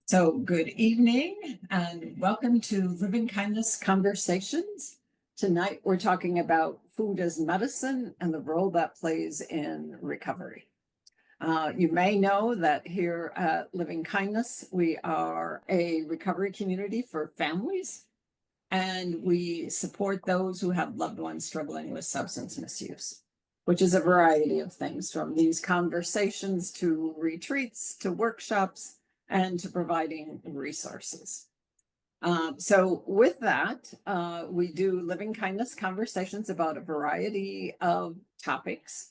So, good evening and welcome to Living Kindness Conversations. Tonight, we're talking about food as medicine and the role that plays in recovery. You may know that here at Living Kindness, we are a recovery community for families, and we support those who have loved ones struggling with substance misuse, which is a variety of things, from these conversations to retreats to workshops and to providing resources. So with that, we do Living Kindness conversations about a variety of topics.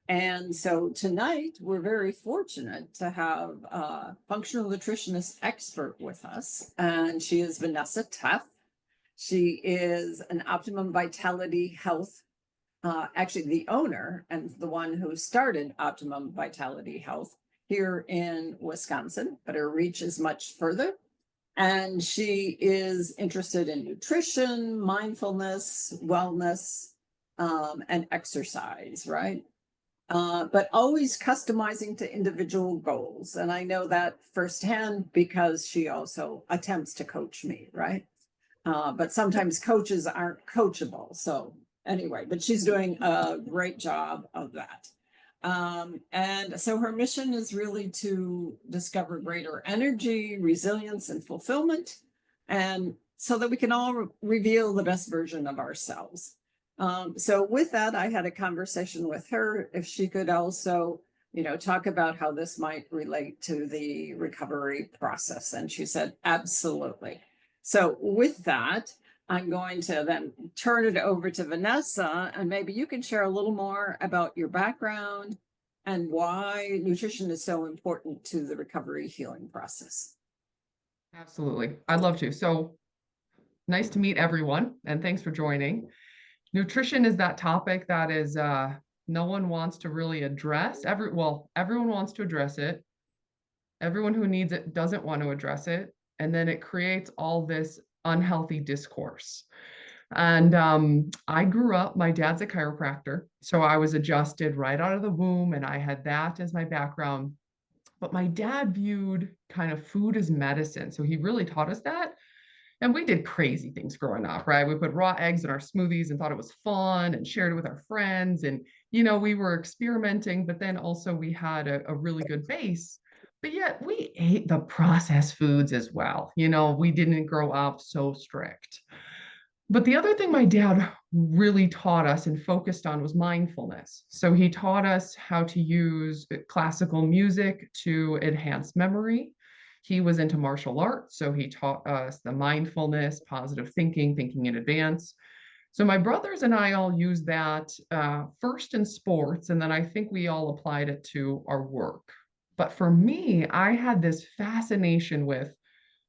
And so tonight, we're very fortunate to have a functional nutritionist expert with us, and she is Vanessa Teff. She is an Optimum Vitality Health, actually the owner and the one who started Optimum Vitality Health here in Wisconsin, but her reach is much further. And she is interested in nutrition, mindfulness, wellness, and exercise, right? But always customizing to individual goals. And I know that firsthand because she also attempts to coach me, right? But sometimes coaches aren't coachable. So anyway, but she's doing a great job of that. And so her mission is really to discover greater energy, resilience, and fulfillment, and so that we can all reveal the best version of ourselves. So with that, I had a conversation with her if she could also, talk about how this might relate to the recovery process. And she said, absolutely. So with that, I'm going to then turn it over to Vanessa, and maybe you can share a little more about your background and why nutrition is so important to the recovery healing process. Absolutely. I'd love to. So nice to meet everyone, and thanks for joining. Nutrition is that topic that is no one wants to really address. Everyone wants to address it. Everyone who needs it doesn't want to address it. And then it creates all this unhealthy discourse. And I grew up, my dad's a chiropractor. So I was adjusted right out of the womb, and I had that as my background. But my dad viewed kind of food as medicine. So he really taught us that. And we did crazy things growing up, right? We put raw eggs in our smoothies and thought it was fun and shared it with our friends. And, we were experimenting, but then also we had a really good base. But yet we ate the processed foods as well. We didn't grow up so strict. But the other thing my dad really taught us and focused on was mindfulness. So he taught us how to use classical music to enhance memory. He was into martial arts, so he taught us the mindfulness, positive thinking, thinking in advance. So my brothers and I all used that first in sports, and then I think we all applied it to our work. But for me, I had this fascination with,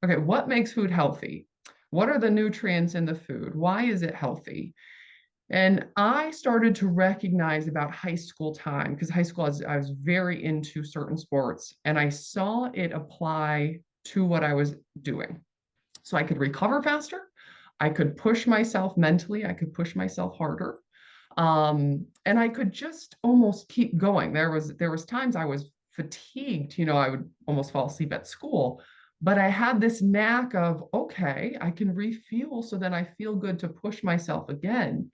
okay, what makes food healthy? What are the nutrients in the food? Why is it healthy? And I started to recognize about high school time, because high school, I was very into certain sports, and I saw it apply to what I was doing. So I could recover faster. I could push myself mentally. I could push myself harder. And I could just almost keep going. There was times I was fatigued, I would almost fall asleep at school. But I had this knack of, okay, I can refuel so then I feel good to push myself again.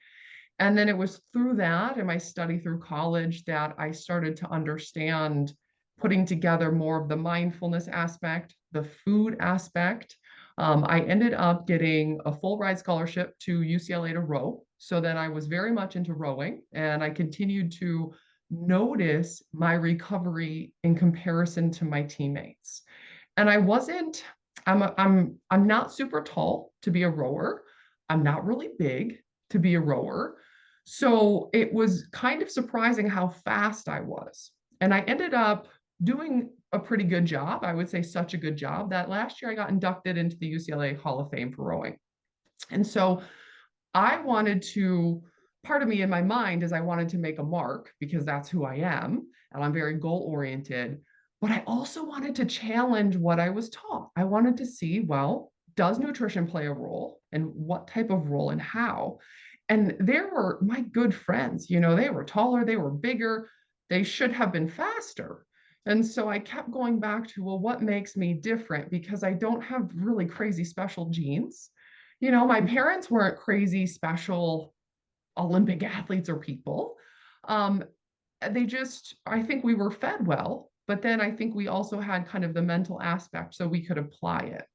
And then it was through that and my study through college that I started to understand putting together more of the mindfulness aspect, the food aspect. I ended up getting a full ride scholarship to UCLA to row. So then I was very much into rowing, and I continued to notice my recovery in comparison to my teammates. And I wasn't, I'm not super tall to be a rower. I'm not really big to be a rower. So it was kind of surprising how fast I was. And I ended up doing a pretty good job. I would say such a good job that last year I got inducted into the UCLA Hall of Fame for rowing. And so I wanted to, part of me in my mind is I wanted to make a mark because that's who I am. And I'm very goal oriented. But I also wanted to challenge what I was taught. I wanted to see, well, does nutrition play a role, and what type of role and how? And there were my good friends, they were taller, they were bigger, they should have been faster. And so I kept going back to, well, what makes me different? Because I don't have really crazy special genes. My parents weren't crazy special Olympic athletes or people. Um, I think we were fed well, but then I think we also had kind of the mental aspect so we could apply it.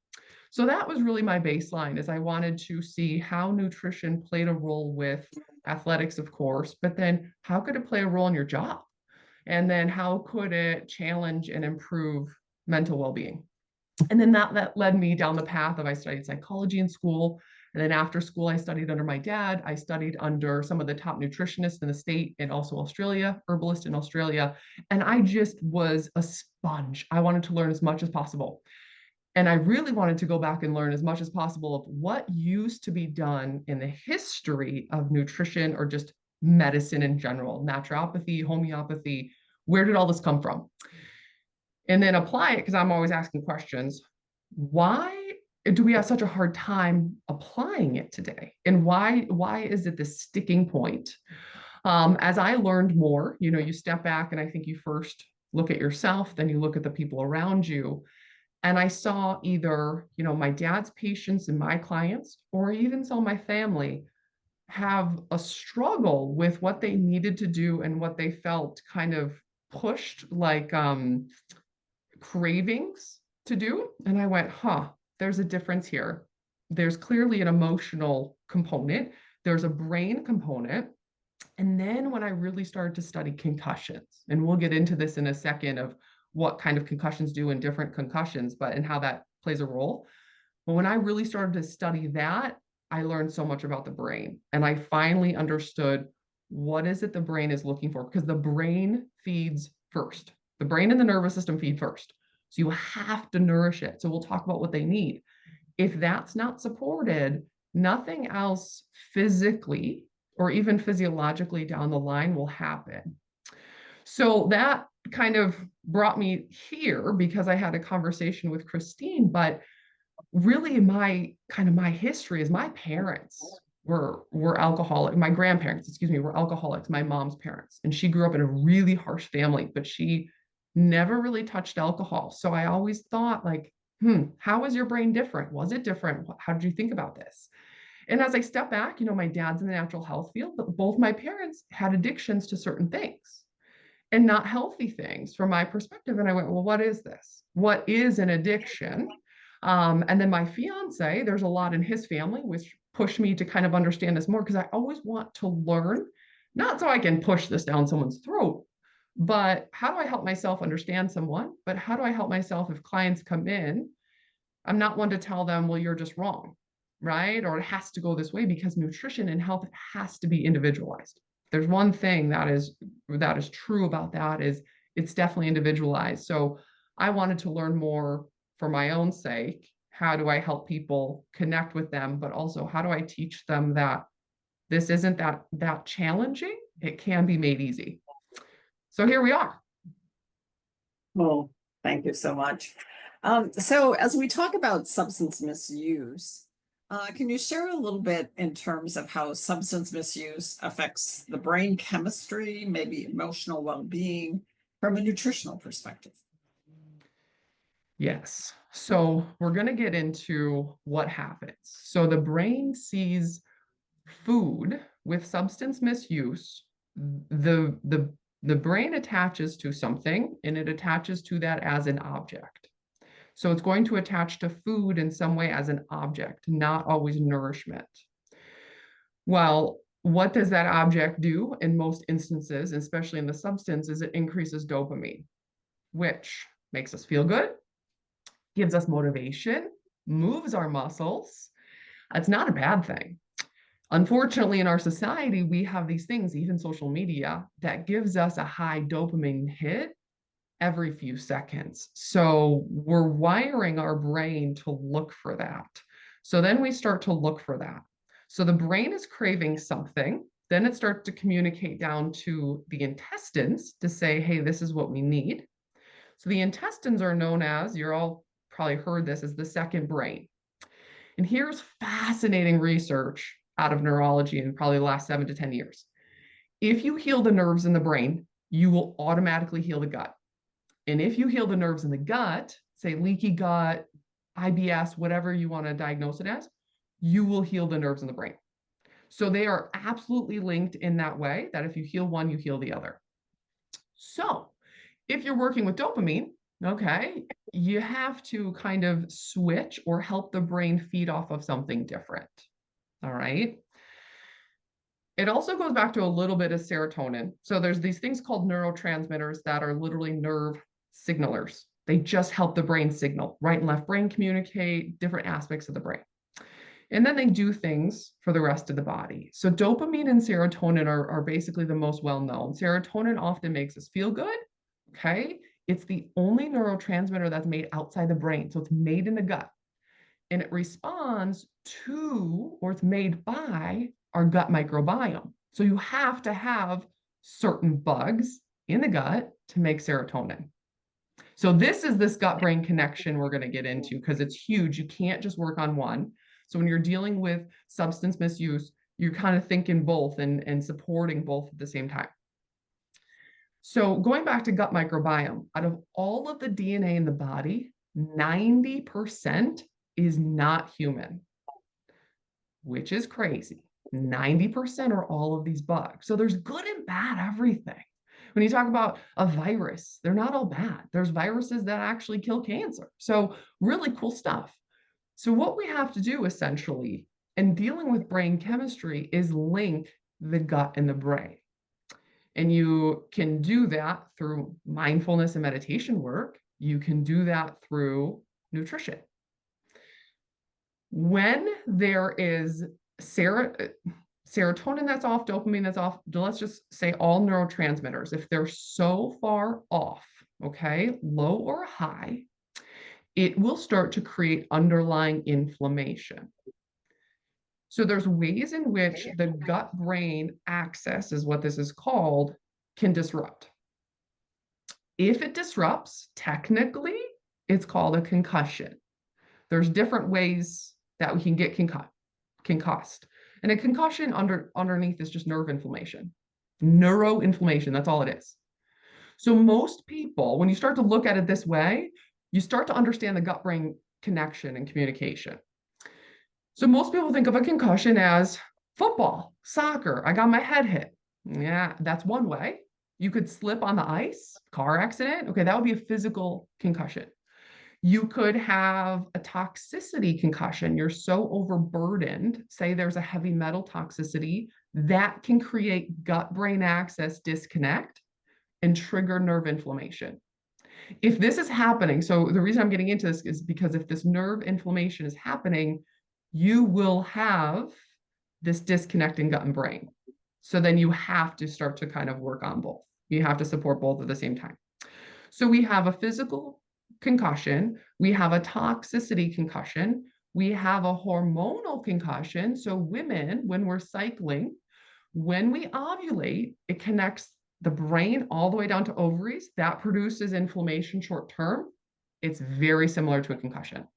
So that was really my baseline, is I wanted to see how nutrition played a role with athletics, of course, but then how could it play a role in your job? And then how could it challenge and improve mental well-being? And then that led me down the path of, I studied psychology in school. And then after school, I studied under my dad. I studied under some of the top nutritionists in the state and also Australia, herbalist in Australia. And I just was a sponge. I wanted to learn as much as possible. And I really wanted to go back and learn as much as possible of what used to be done in the history of nutrition or just medicine in general, naturopathy, homeopathy. Where did all this come from? And then apply it, because I'm always asking questions. Why do we have such a hard time applying it today? And why is it the sticking point? As I learned more, you step back and I think you first look at yourself, then you look at the people around you. And I saw either, my dad's patients and my clients, or even saw my family have a struggle with what they needed to do and what they felt kind of pushed like cravings to do. And I went, there's a difference here. There's clearly an emotional component, there's a brain component. And then when I really started to study concussions, and we'll get into this in a second of what kind of concussions do in different concussions, and how that plays a role. But when I really started to study that, I learned so much about the brain. And I finally understood what is it the brain is looking for, because the brain feeds first. The brain and the nervous system feed first. So you have to nourish it. So we'll talk about what they need. If that's not supported, nothing else physically or even physiologically down the line will happen. So that kind of brought me here because I had a conversation with Christine, but really my history is my parents were alcoholic. My grandparents, excuse me, were alcoholics, my mom's parents. And she grew up in a really harsh family, but she never really touched alcohol. So I always thought like, how is your brain different? Was it different? How did you think about this? And as I step back, my dad's in the natural health field, but both my parents had addictions to certain things and not healthy things from my perspective. And I went, well, what is this? What is an addiction? And then my fiance, there's a lot in his family, which pushed me to kind of understand this more, because I always want to learn, not so I can push this down someone's throat, but how do I help myself understand someone? But how do I help myself if clients come in? I'm not one to tell them, well, you're just wrong, right? Or it has to go this way, because nutrition and health has to be individualized. There's one thing that is true about that, is it's definitely individualized. So I wanted to learn more for my own sake. How do I help people connect with them? But also, how do I teach them that this isn't that challenging? It can be made easy. So here we are. Well, thank you so much. So as we talk about substance misuse, can you share a little bit in terms of how substance misuse affects the brain chemistry, maybe emotional well-being, from a nutritional perspective? Yes. So we're going to get into what happens. So the brain sees food with substance misuse. The brain attaches to something, and it attaches to that as an object. So it's going to attach to food in some way as an object, not always nourishment. Well, what does that object do in most instances, especially in the substance, is it increases dopamine, which makes us feel good, gives us motivation, moves our muscles. It's not a bad thing. Unfortunately, in our society, we have these things, even social media, that gives us a high dopamine hit every few seconds. So we're wiring our brain to look for that. So then we start to look for that. So the brain is craving something. Then it starts to communicate down to the intestines to say, hey, this is what we need. So the intestines are known as, you're all probably heard this, as the second brain. And here's fascinating research out of neurology in probably the last 7 to 10 years. If you heal the nerves in the brain, you will automatically heal the gut. And if you heal the nerves in the gut, say leaky gut, IBS, whatever you want to diagnose it as, you will heal the nerves in the brain. So they are absolutely linked in that way, that if you heal one, you heal the other. So if you're working with dopamine, okay, you have to kind of switch or help the brain feed off of something different. All right. It also goes back to a little bit of serotonin. So there's these things called neurotransmitters that are literally nerve signalers. They just help the brain signal. Right and left brain communicate, different aspects of the brain. And then they do things for the rest of the body. So dopamine and serotonin are basically the most well-known. Serotonin often makes us feel good, okay? It's the only neurotransmitter that's made outside the brain. So it's made in the gut. And it responds to, or it's made by, our gut microbiome. So you have to have certain bugs in the gut to make serotonin. So this is this gut-brain connection we're going to get into because it's huge. You can't just work on one. So when you're dealing with substance misuse, you're kind of thinking both and supporting both at the same time. So going back to gut microbiome, out of all of the DNA in the body, 90% is not human, which is crazy. 90% are all of these bugs. So there's good and bad everything. When you talk about a virus, they're not all bad. There's viruses that actually kill cancer. So really cool stuff. So what we have to do essentially in dealing with brain chemistry is link the gut and the brain. And you can do that through mindfulness and meditation work. You can do that through nutrition. When there is serotonin that's off, dopamine that's off, let's just say all neurotransmitters, if they're so far off, okay, low or high, it will start to create underlying inflammation. So there's ways in which the gut-brain axis, is what this is called, can disrupt. If it disrupts, technically, it's called a concussion. There's different ways that we can get concussed. And a concussion underneath is just nerve inflammation, neuroinflammation, that's all it is. So most people, when you start to look at it this way, you start to understand the gut-brain connection and communication. So most people think of a concussion as football, soccer, I got my head hit. Yeah, that's one way. You could slip on the ice, car accident. Okay, that would be a physical concussion. You could have a toxicity concussion. You're so overburdened, say there's a heavy metal toxicity, that can create gut-brain axis disconnect and trigger nerve inflammation. If this is happening, so the reason I'm getting into this is because if this nerve inflammation is happening, you will have this disconnect in gut and brain. So then you have to start to kind of work on both. You have to support both at the same time. So we have a physical concussion, we have a toxicity concussion, we have a hormonal concussion. So women, when we're cycling, when we ovulate, it connects the brain all the way down to ovaries. That produces inflammation short term. It's very similar to a concussion.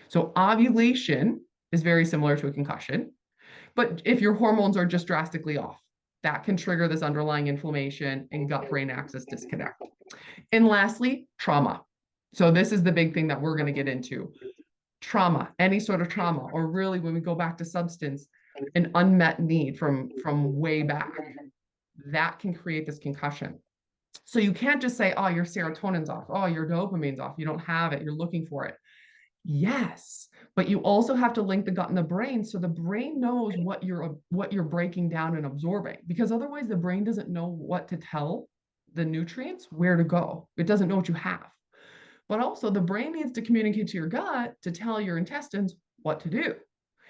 So ovulation is very similar to a concussion. But if your hormones are just drastically off, that can trigger this underlying inflammation and gut-brain axis disconnect. And lastly, trauma. So this is the big thing that we're going to get into. Trauma, any sort of trauma, or really when we go back to substance, an unmet need from way back, that can create this concussion. So you can't just say, oh, your serotonin's off, oh, your dopamine's off, you don't have it, you're looking for it. Yes, but you also have to link the gut and the brain so the brain knows what you're breaking down and absorbing, because otherwise the brain doesn't know what to tell the nutrients where to go. It doesn't know what you have. But also the brain needs to communicate to your gut to tell your intestines what to do.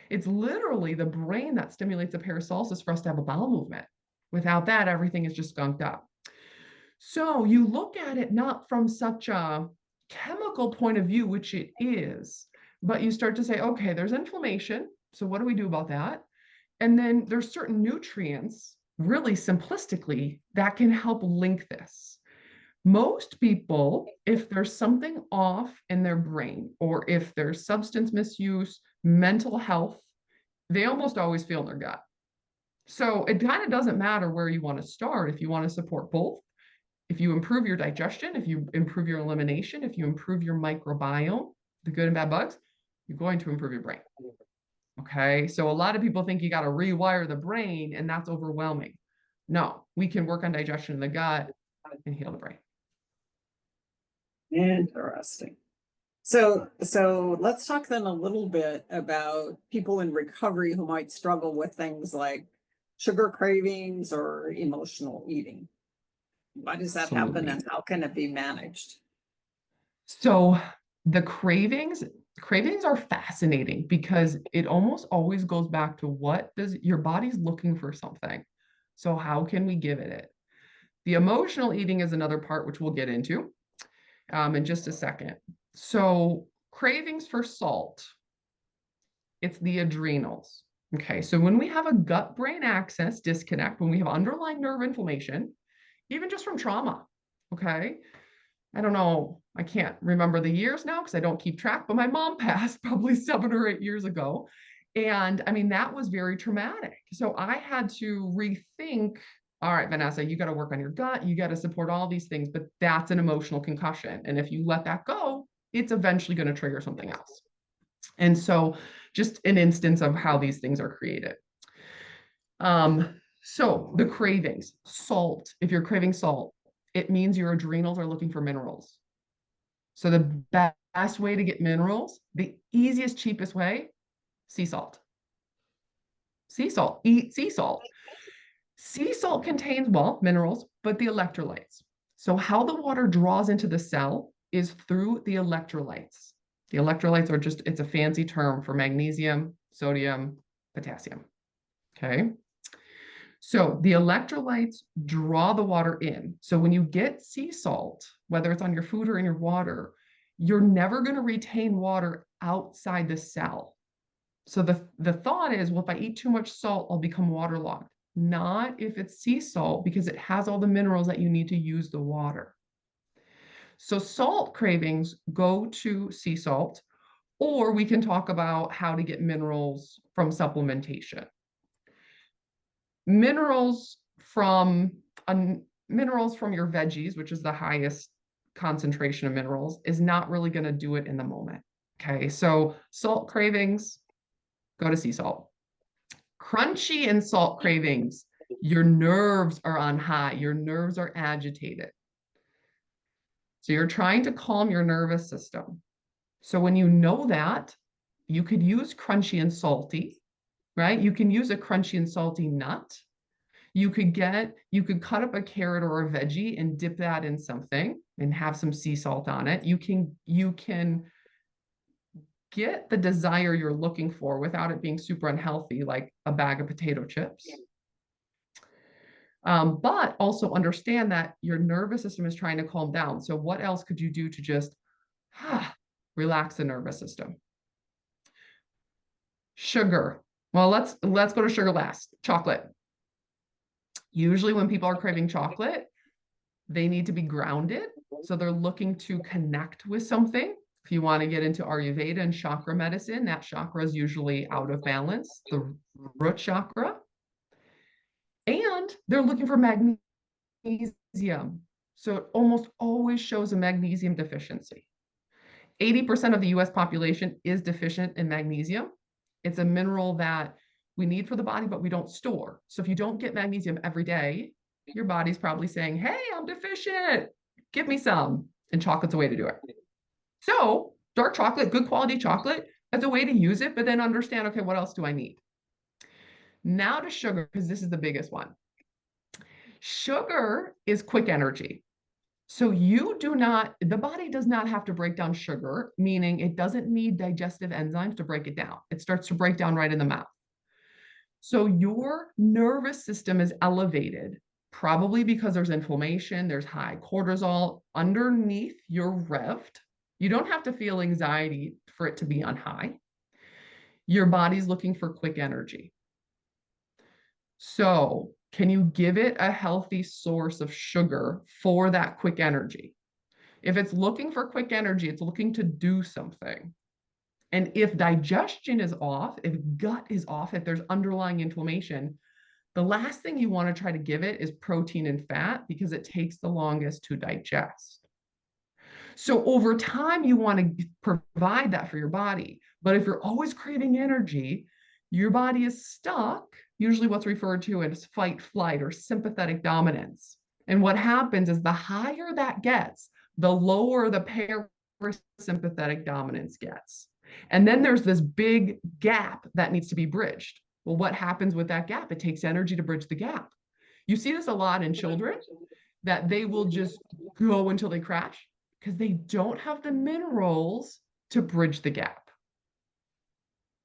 It's literally the brain that stimulates the peristalsis for us to have a bowel movement. Without that, everything is just skunked up. So you look at it not from such a chemical point of view, which it is, but you start to say, okay, there's inflammation. So what do we do about that? And then there's certain nutrients, really simplistically, that can help link this. Most people, if there's something off in their brain, or if there's substance misuse, mental health, they almost always feel in their gut. So it kind of doesn't matter where you want to start. If you want to support both, If you improve your digestion, if you improve your elimination, if you improve your microbiome, the good and bad bugs, you're going to improve your brain. Okay. So a lot of people think you got to rewire the brain, and that's overwhelming. No, we can work on digestion in the gut and heal the brain. Interesting. So let's talk then a little bit about people in recovery who might struggle with things like sugar cravings or emotional eating. Why does that happen, Absolutely. and how can it be managed? So the cravings are fascinating because it almost always goes back to what does your body's looking for something. So how can we give it? The emotional eating is another part, which we'll get into in just a second. So cravings for salt, it's the adrenals. Okay, so when we have a gut-brain axis disconnect, when we have underlying nerve inflammation, even just from trauma, okay? I don't know, I can't remember the years now because I don't keep track, but my mom passed probably 7 or 8 years ago. And I mean, that was very traumatic. So I had to rethink, all right, Vanessa, you got to work on your gut, you got to support all these things, but that's an emotional concussion. And if you let that go, it's eventually going to trigger something else. And so just an instance of how these things are created. So the cravings, salt, if you're craving salt, it means your adrenals are looking for minerals. So the best way to get minerals, the easiest, cheapest way, sea salt. Sea salt, eat sea salt. Sea salt contains, well, minerals, but the electrolytes. So how the water draws into the cell is through the electrolytes. The electrolytes are just, it's a fancy term for magnesium, sodium, potassium. Okay. So the electrolytes draw the water in. So when you get sea salt, whether it's on your food or in your water, you're never going to retain water outside the cell. So the thought is, well, if I eat too much salt, I'll become waterlogged. Not if it's sea salt, because it has all the minerals that you need to use the water. So salt cravings go to sea salt, or we can talk about how to get minerals from supplementation. Minerals from minerals from your veggies, which is the highest concentration of minerals, is not really going to do it in the moment. Okay, so salt cravings, go to sea salt. Crunchy and salt cravings, your nerves are on high, your nerves are agitated. So you're trying to calm your nervous system. So when you know that, you could use crunchy and salty, right? You can use a crunchy and salty nut. You could cut up a carrot or a veggie and dip that in something and have some sea salt on it. You can get the desire you're looking for without it being super unhealthy, like a bag of potato chips. But also understand that your nervous system is trying to calm down. So what else could you do to just relax the nervous system? Sugar. Well, let's go to sugar last. Chocolate. Usually when people are craving chocolate, they need to be grounded. So they're looking to connect with something. If you want to get into Ayurveda and chakra medicine, that chakra is usually out of balance, the root chakra. And they're looking for magnesium. So it almost always shows a magnesium deficiency. 80% of the US population is deficient in magnesium. It's a mineral that we need for the body, but we don't store. So if you don't get magnesium every day, your body's probably saying, hey, I'm deficient, give me some. And chocolate's a way to do it. So dark chocolate, good quality chocolate, as a way to use it, but then understand, okay, what else do I need? Now to sugar, because this is the biggest one. Sugar is quick energy. So the body does not have to break down sugar, meaning it doesn't need digestive enzymes to break it down. It starts to break down right in the mouth. So your nervous system is elevated, probably because there's inflammation, there's high cortisol underneath, you're revved. You don't have to feel anxiety for it to be on high. Your body's looking for quick energy. So can you give it a healthy source of sugar for that quick energy? If it's looking for quick energy, it's looking to do something. And if digestion is off, if gut is off, if there's underlying inflammation, The last thing you want to try to give it is protein and fat because it takes the longest to digest. So over time, you want to provide that for your body. But if you're always craving energy, your body is stuck, usually what's referred to as fight, flight, or sympathetic dominance. And what happens is the higher that gets, the lower the parasympathetic dominance gets. And then there's this big gap that needs to be bridged. Well, what happens with that gap? It takes energy to bridge the gap. You see this a lot in children, that they will just go until they crash because they don't have the minerals to bridge the gap.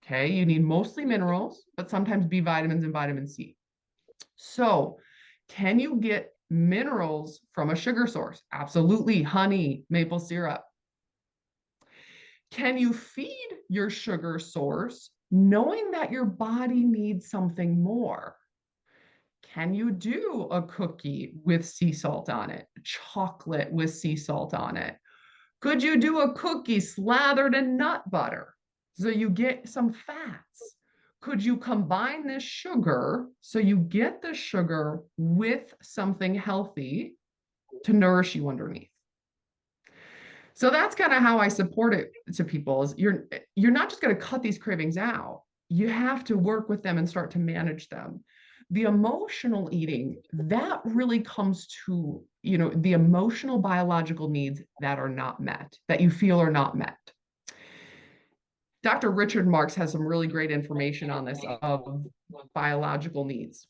Okay, you need mostly minerals, but sometimes B vitamins and vitamin C. So, can you get minerals from a sugar source? Absolutely, honey, maple syrup. Can you feed your sugar source knowing that your body needs something more? Can you do a cookie with sea salt on it, chocolate with sea salt on it? Could you do a cookie slathered in nut butter so you get some fats? Could you combine this sugar so you get the sugar with something healthy to nourish you underneath? So that's kind of how I support it to people is you're not just going to cut these cravings out. You have to work with them and start to manage them. The emotional eating, that really comes to, the emotional biological needs that are not met, that you feel are not met. Dr. Richard Marks has some really great information on this of biological needs,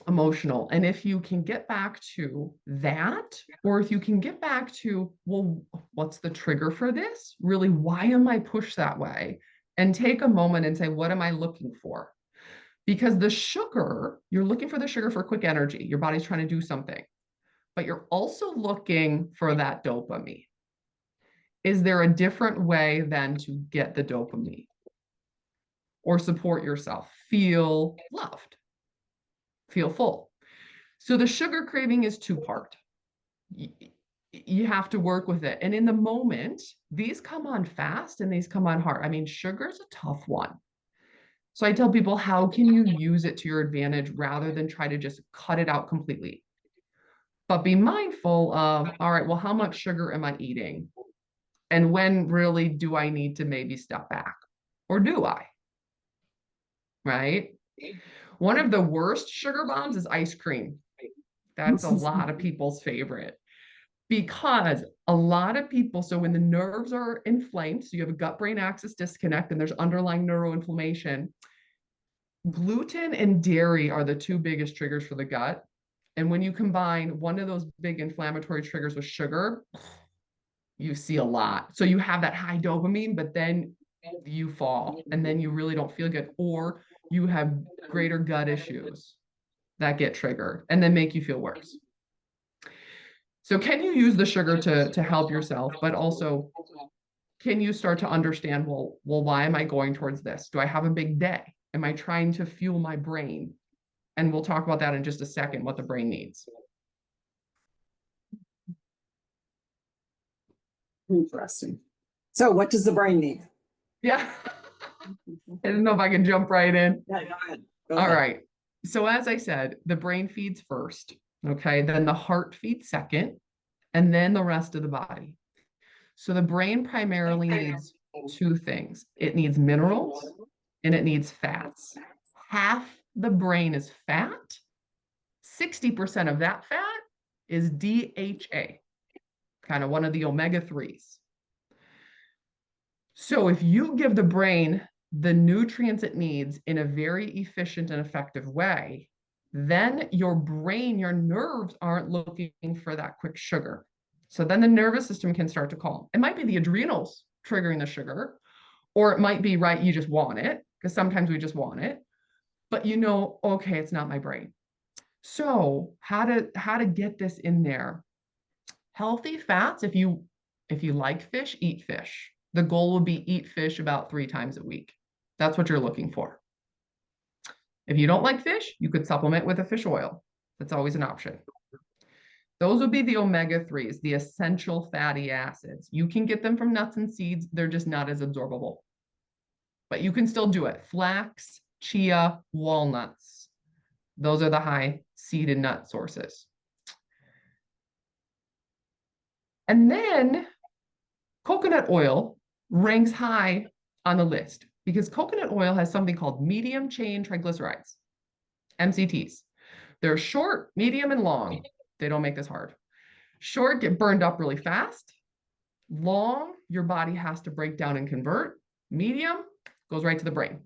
emotional. And if you can get back to that, or if you can get back to, well, what's the trigger for this? Really, why am I pushed that way? And take a moment and say, what am I looking for? Because the sugar, you're looking for the sugar for quick energy. Your body's trying to do something, but you're also looking for that dopamine. Is there a different way than to get the dopamine or support yourself? Feel loved, feel full. So the sugar craving is two-part. You have to work with it. And in the moment, these come on fast and these come on hard. I mean, sugar is a tough one. So I tell people, how can you use it to your advantage rather than try to just cut it out completely? But be mindful of, all right, well, how much sugar am I eating? And when really do I need to maybe step back? Or do I? Right? One of the worst sugar bombs is ice cream. That's a lot of people's favorite. Because a lot of people, so when the nerves are inflamed, so you have a gut-brain axis disconnect and there's underlying neuroinflammation, gluten and dairy are the two biggest triggers for the gut. And when you combine one of those big inflammatory triggers with sugar, you see a lot. So you have that high dopamine, but then you fall and then you really don't feel good, or you have greater gut issues that get triggered and then make you feel worse. So can you use the sugar to help yourself, but also can you start to understand, well, why am I going towards this? Do I have a big day? Am I trying to fuel my brain? And we'll talk about that in just a second, what the brain needs. Interesting. So what does the brain need? Yeah. I don't know if I can jump right in. Yeah, go ahead. All right. So as I said, the brain feeds first, okay? Then the heart feeds second, and then the rest of the body. So the brain primarily needs two things. It needs minerals and it needs fats. Half the brain is fat. 60% of that fat is DHA, kind of one of the omega-3s. So if you give the brain the nutrients it needs in a very efficient and effective way, then your brain, your nerves aren't looking for that quick sugar. So then the nervous system can start to calm. It might be the adrenals triggering the sugar, or it might be, right, you just want it, because sometimes we just want it, but okay, it's not my brain. So how to get this in there? Healthy fats, if you like fish, eat fish. The goal would be eat fish about 3 times a week. That's what you're looking for. If you don't like fish, you could supplement with a fish oil. That's always an option. Those would be the omega-3s, the essential fatty acids. You can get them from nuts and seeds. They're just not as absorbable. But you can still do it. Flax, chia, walnuts. Those are the high seed and nut sources. And then coconut oil ranks high on the list because coconut oil has something called medium chain triglycerides, MCTs. They're short, medium, and long. They don't make this hard. Short, get burned up really fast. Long, your body has to break down and convert. Medium, goes right to the brain.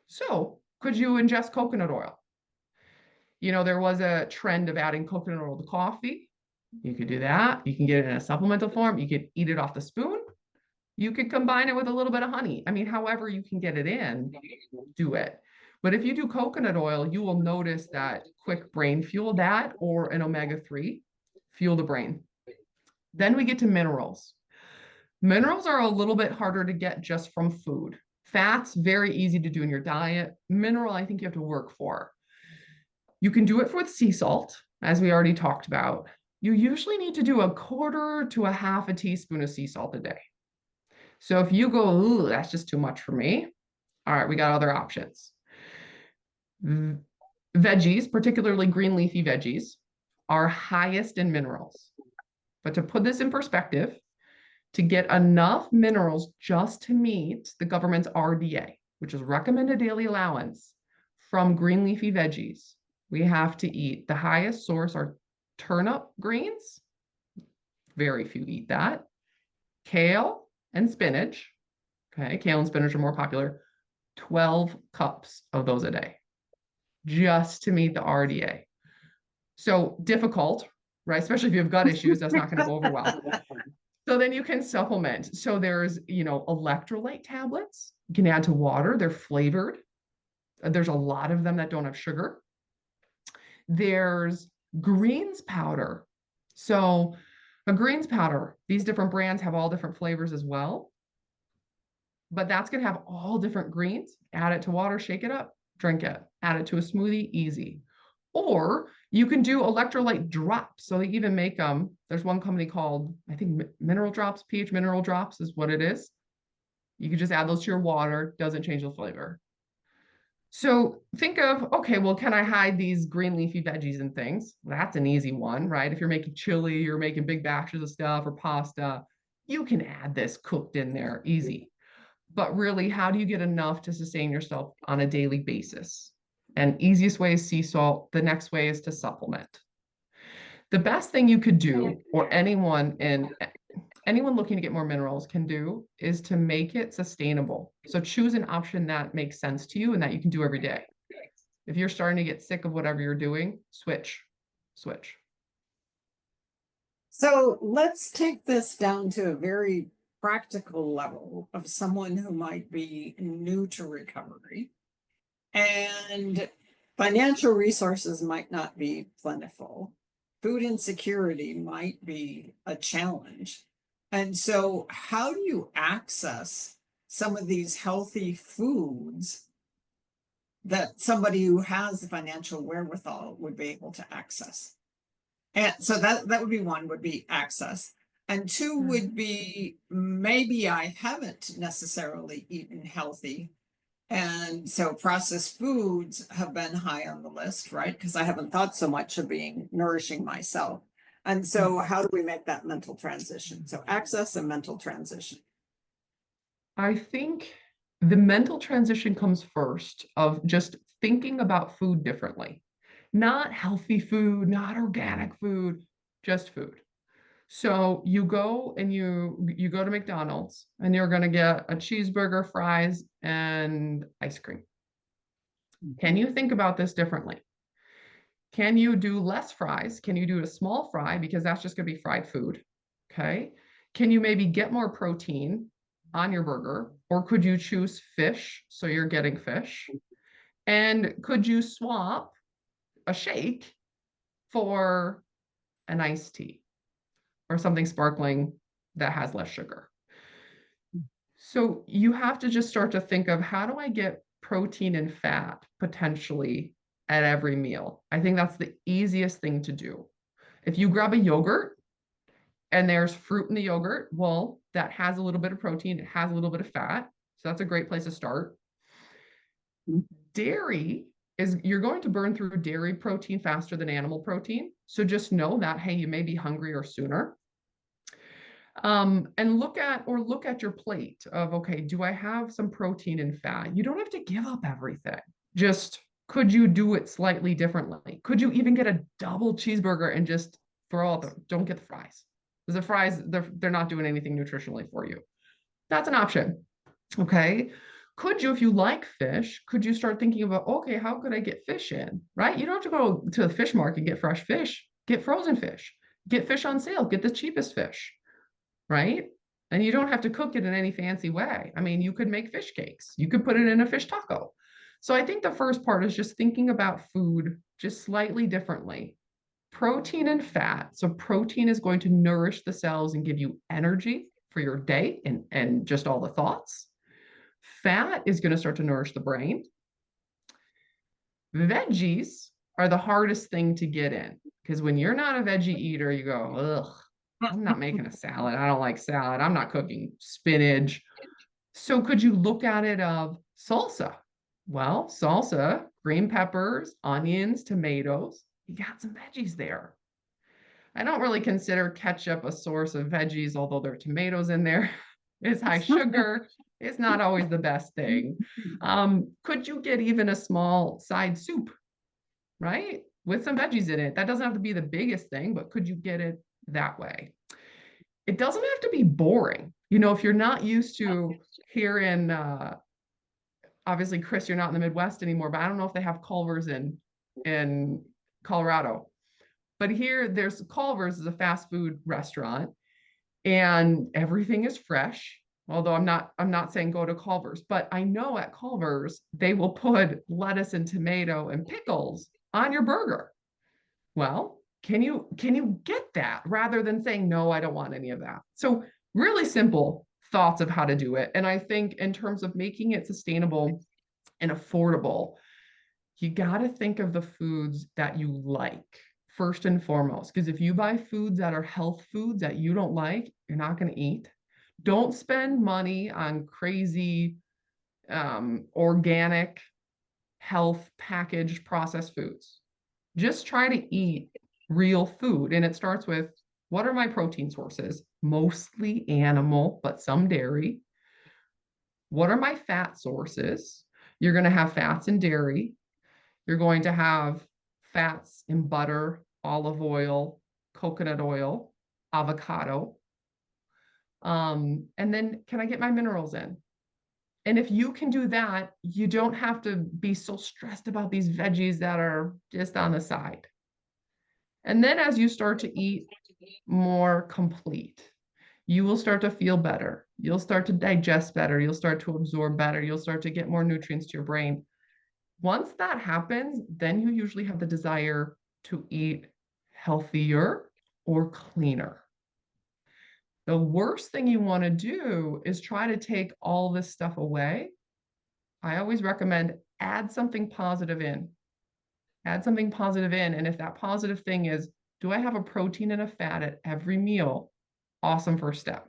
So could you ingest coconut oil? You know, there was a trend of adding coconut oil to coffee. You could do that. You can get it in a supplemental form. You could eat it off the spoon. You could combine it with a little bit of honey. I mean, however you can get it in, do it. But if you do coconut oil, you will notice that quick brain fuel, that or an omega-3, fuel the brain. Then we get to minerals. Minerals are a little bit harder to get just from food. Fats, very easy to do in your diet. Mineral, I think you have to work for. You can do it with sea salt, as we already talked about. You usually need to do 1/4 to 1/2 teaspoon of sea salt a day. So if you go, ooh, that's just too much for me. All right, we got other options. Veggies, particularly green leafy veggies, are highest in minerals. But to put this in perspective, to get enough minerals just to meet the government's RDA, which is recommended daily allowance from green leafy veggies, we have to eat, the highest source are turnip greens. Very few eat that. Kale and spinach. Okay, kale and spinach are more popular. 12 cups of those a day just to meet the RDA. So difficult, right? Especially if you have gut issues, that's not going to go over well. So then you can supplement. So there's, electrolyte tablets. You can add to water. They're flavored. There's a lot of them that don't have sugar. There's greens powder. So a greens powder, these different brands have all different flavors as well. But that's going to have all different greens. Add it to water, shake it up, drink it. Add it to a smoothie, easy. Or you can do electrolyte drops. So they even make them. There's one company called, I think, Mineral Drops, pH Mineral Drops is what it is. You can just add those to your water, doesn't change the flavor. So think of, okay, well, can I hide these green leafy veggies and things? That's an easy one, right? If you're making chili, you're making big batches of stuff or pasta, you can add this cooked in there, easy. But really, how do you get enough to sustain yourself on a daily basis? And easiest way is sea salt. The next way is to supplement. The best thing you could do, or anyone looking to get more minerals can do, is to make it sustainable. So choose an option that makes sense to you and that you can do every day. If you're starting to get sick of whatever you're doing, switch. So let's take this down to a very practical level of someone who might be new to recovery and financial resources might not be plentiful. Food insecurity might be a challenge. And so how do you access some of these healthy foods that somebody who has the financial wherewithal would be able to access? And so that would be one, would be access. And two would be, maybe I haven't necessarily eaten healthy. And so processed foods have been high on the list, right? Because I haven't thought so much of being nourishing myself. And so how do we make that mental transition? So access and mental transition. I think the mental transition comes first of just thinking about food differently. Not healthy food, not organic food, just food. So you go and you go to McDonald's and you're going to get a cheeseburger, fries, and ice cream. Can you think about this differently? Can you do less fries? Can you do a small fry? Because that's just going to be fried food. Okay. Can you maybe get more protein on your burger? Or could you choose fish? So you're getting fish. And could you swap a shake for an iced tea or something sparkling that has less sugar? So you have to just start to think of, how do I get protein and fat potentially at every meal? I think that's the easiest thing to do. If you grab a yogurt and there's fruit in the yogurt, well, that has a little bit of protein, it has a little bit of fat. So that's a great place to start. Dairy is you're going to burn through dairy protein faster than animal protein. So just know that, hey, you may be hungrier sooner. And look at your plate of, okay, do I have some protein and fat? You don't have to give up everything. Just could you do it slightly differently? Could you even get a double cheeseburger and just don't get the fries? Because the fries, they're not doing anything nutritionally for you. That's an option. Okay. Could you, if you like fish, could you start thinking about, okay, how could I get fish in? Right? You don't have to go to the fish market and get fresh fish. Get frozen fish. Get fish on sale. Get the cheapest fish. Right? And you don't have to cook it in any fancy way. I mean, you could make fish cakes. You could put it in a fish taco. So I think the first part is just thinking about food just slightly differently. Protein and fat. So protein is going to nourish the cells and give you energy for your day and just all the thoughts. Fat is going to start to nourish the brain. Veggies are the hardest thing to get in because when you're not a veggie eater, you go, ugh, I'm not making a salad. I don't like salad. I'm not cooking spinach. So could you look at it of salsa? Well, salsa, green peppers, onions, tomatoes, you got some veggies there. I don't really consider ketchup a source of veggies, although there are tomatoes in there. It's high sugar. It's not always the best thing. Could you get even a small side soup, right? With some veggies in it. That doesn't have to be the biggest thing, but could you get it that way? It doesn't have to be boring. You know, if you're not used to here in, obviously, Chris, you're not in the Midwest anymore, but I don't know if they have Culver's in Colorado. But here, there's Culver's is a fast food restaurant, and everything is fresh. Although I'm not saying go to Culver's, but I know at Culver's they will put lettuce and tomato and pickles on your burger. Well, can you get that rather than saying no, I don't want any of that? So really simple thoughts of how to do it. And I think in terms of making it sustainable and affordable, you got to think of the foods that you like first and foremost. Because if you buy foods that are health foods that you don't like, you're not going to eat. Don't spend money on crazy organic health packaged processed foods. Just try to eat real food. And it starts with, what are my protein sources? Mostly animal, but some dairy. What are my fat sources? You're going to have fats in dairy. You're going to have fats in butter, olive oil, coconut oil, avocado. And then can I get my minerals in? And if you can do that, you don't have to be so stressed about these veggies that are just on the side. And then as you start to eat more complete, you will start to feel better. You'll start to digest better. You'll start to absorb better. You'll start to get more nutrients to your brain. Once that happens, then you usually have the desire to eat healthier or cleaner. The worst thing you want to do is try to take all this stuff away. I always recommend add something positive in. Add something positive in. And if that positive thing is, do I have a protein and a fat at every meal? Awesome first step.